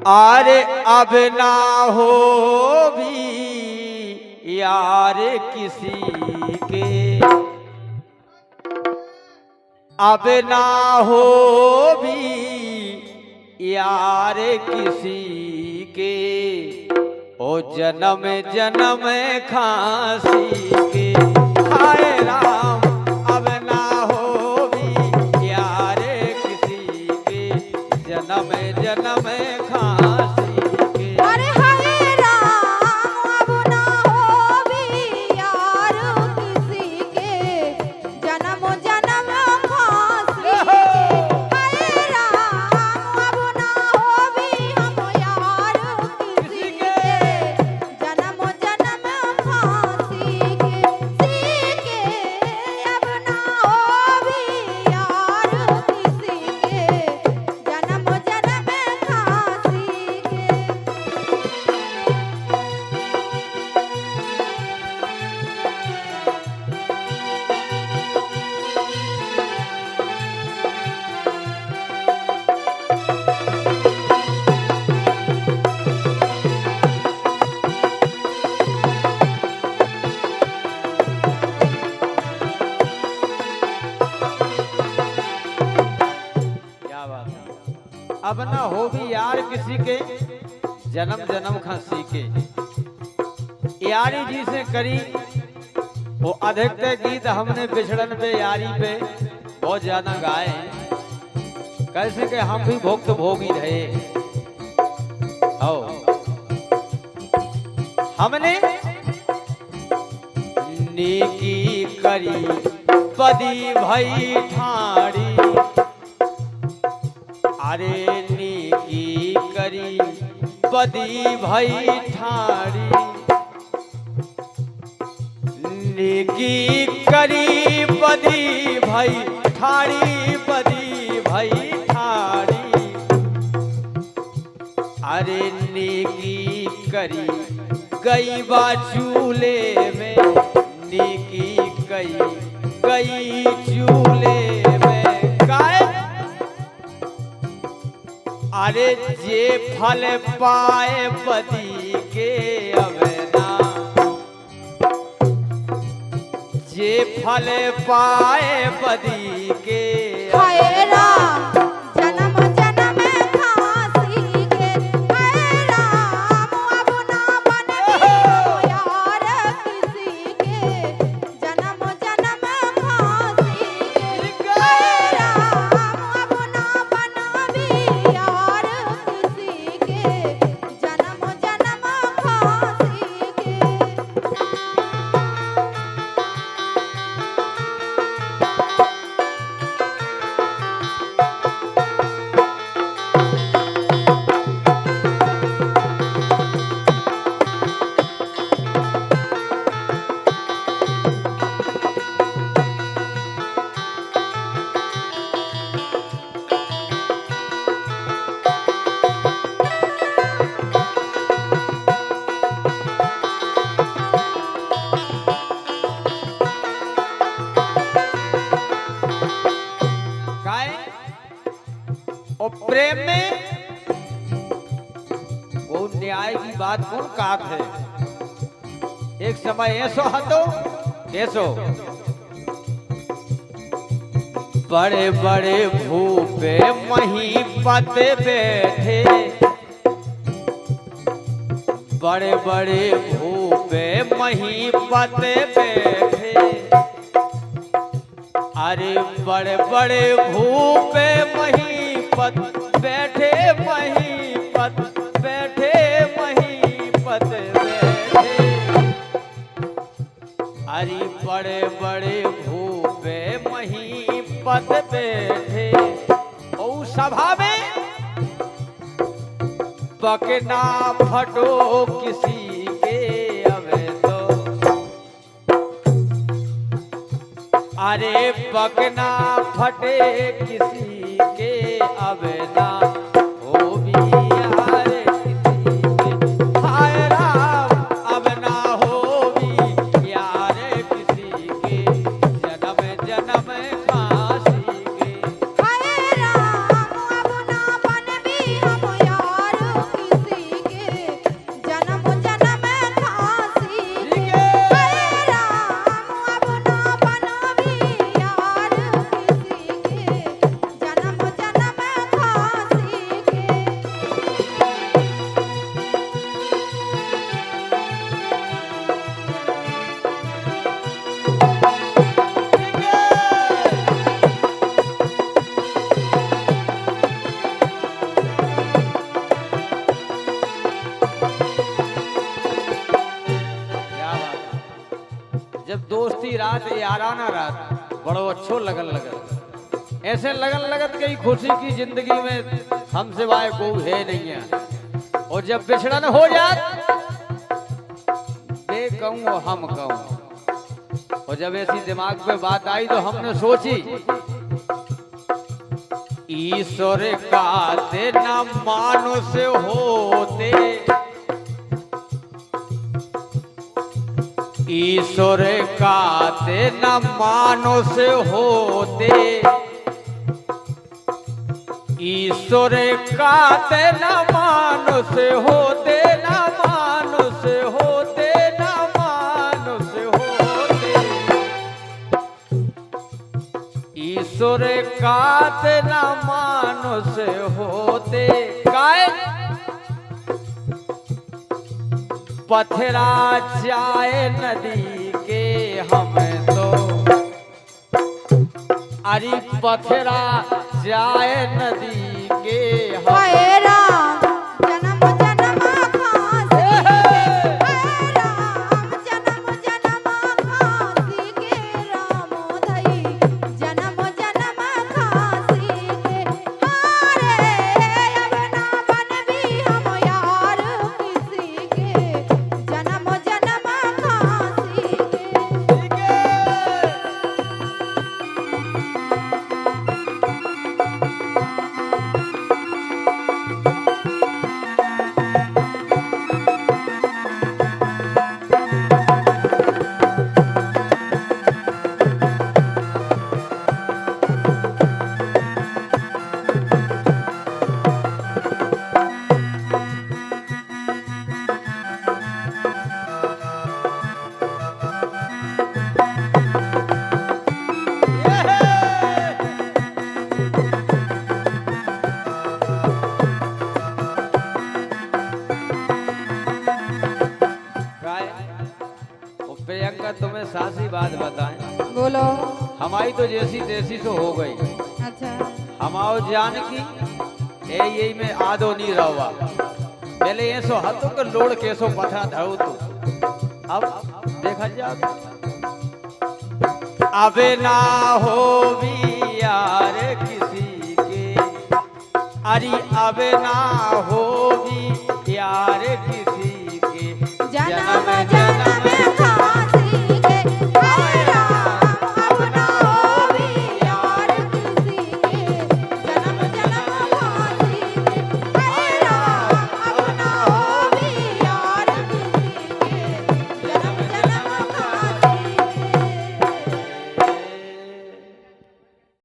आरे अब ना हो भी यार किसी के, अब ना हो भी यार किसी के, ओ जन्म जन्म खांसी के। हाय राम अब ना हो भी यार किसी के, जन्म जन्म खांसी के। अरे हाय राम अब ना हो भी यार किसी के, जन्म जन्म फांसी के। हाय राम अब ना हो भी हम यार किसी के, जन्म जन्म फांसी के। सी के अब ना हो भी यार किसी के, जन्म जन्म फांसी के। क्या बात है। अब ना हो भी यार किसी के, जन्म जन्म खांसी के। यारी जी से करी वो अधिकतर गीत हमने बिछड़न पे यारी पे बहुत ज्यादा गाए हैं। कैसे कि हम भी भोग तो भोग ही रहे। हो हमने नेकी करी बदी भई ठाड़ी, अरे नेकी करी बदी भई ठाड़ी, नेकी करी बदी भई ठाड़ी, बदी भई ठाड़ी। अरे नेकी करी गई बा चूल्हे में, नेकी गई चूल्हे में। गाय अरे जे फल पाए बदी के अब ना, जे फल पाए बदी के हाय राम जन्म जन्म फांसी के। हाय राम अब ना बन भी यार किसी के, जन्म जन्म फांसी के। हाय राम अब ना बन भी यार किसी के, जन्म जन्म फांसी के। गाय और प्रेम में वो न्याय की बात कौन कात है। एक समय ऐसो हतो कैसो, बड़े बड़े भूपे मही पत बैठे, बड़े बड़े भूपे मही पत बैठे। अरे बड़े बड़े भूपे महीपत बैठे, महीपत बैठे, महीपत बैठे। अरे बड़े बड़े भूपे महीपत बैठे। ओ सभा में बकना फटो किसी के अब तो, अरे बकना फटे किसी के अब ना हो भी यार किसी के। हाय राम अब ना हो भी यार किसी के, जन्म जन्म फांसी के। हाय राम अब ना बन भी हम यार क्या बात है। जब दोस्ती रात याराना रात बड़ो अच्छो लगन लगन, ऐसे लगन लगत कई खुशी की जिंदगी में हम सिवाय कोई है नहीं है। और जब बिछड़न हो जात बे कहूँ हम कहूँ। और जब ऐसी दिमाग पे बात आई तो हमने सोची ईश्वर का न मानुष होते, ईश्वर का न मानुष होते, ईश्वर का न मानुष होते, न मानुष होते, न मानुष होते, ईश्वर का न मानुष होते। काय पथरा जाए नदी के हम तो, अरे पथरा जाए नदी के हम। हाय राम जन्म जन्म खांसी के, हाय राम जन्म जन्म खांसी के, राम धई जन्म जन्म खांसी के। हारे अब ना बनबी हम यार किसी के, जन्म जन्म खांसी के। प्रियंका तुम्हें सासी बात बताएं, बोलो। हमारी तो जैसी तैसी तो हो गई। अच्छा हमाओ जान की ए यही में आदो नहीं रहा। पहले ये सो हाथों के लोड़ के सो पथरा धरो तो अब देखा जा अबे ना हो भी यार किसी के, अरे अबे ना हो भी